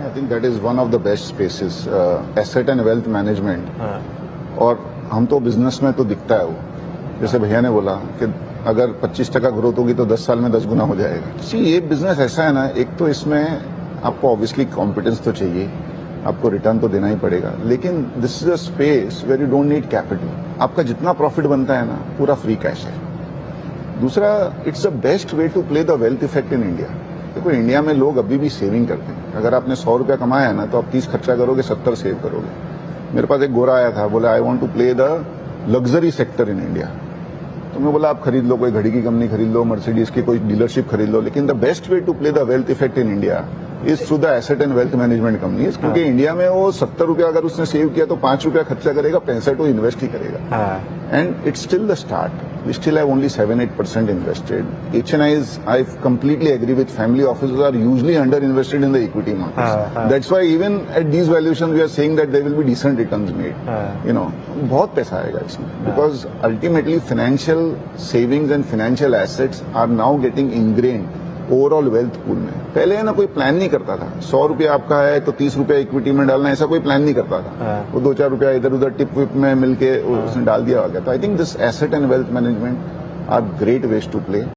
I think that is one of the best spaces, asset and wealth management. और हम तो business में तो दिखता है वो, जैसे भैया ने बोला कि अगर 25% ग्रोथ होगी तो 10 साल में 10 गुना हो जाएगा। सी ये बिजनेस ऐसा है ना, एक तो इसमें आपको ऑब्वियसली कॉम्पिटेंस तो चाहिए, आपको रिटर्न तो देना ही पड़ेगा, लेकिन this is a space where you don't need capital. आपका जितना प्रॉफिट बनता है ना, पूरा फ्री कैश है। दूसरा, it's the best way to play the wealth effect in India. देखो, इंडिया में लोग अभी भी सेविंग करते हैं। अगर आपने 100 रुपया कमाया है ना, तो आप 30 खर्चा करोगे, 70 सेव करोगे। मेरे पास एक गोरा आया था, बोला I want to play the luxury sector in India. तो मैं बोला आप खरीद लो, कोई घड़ी की कंपनी खरीद लो, मर्सिडीज की कोई डीलरशिप खरीद लो, लेकिन the best way to play the wealth effect in India is through the asset and wealth management companies. क्योंकि इंडिया में वो 70 रुपया अगर उसने सेव किया तो 5 रुपया खर्चा करेगा, 65 वो इन्वेस्ट ही करेगा। And it's still the start. We still have only 7-8% invested. HNIs, I completely agree with family offices are usually under-invested in the equity markets. That's why even at these valuations we are saying that there will be decent returns made. You know, बहुत पैसा आएगा इसमें. Because ultimately financial savings and financial assets are now getting ingrained overall wealth pool में। पहले है ना, कोई plan नहीं करता था। 100 रुपया आपका है तो 30 रुपया इक्विटी में डालना, ऐसा कोई प्लान नहीं करता था। वो 2-4 रुपया इधर उधर टिप विप में मिलके उसने डाल दिया हो गया। तो I think this asset and wealth management are great ways to play.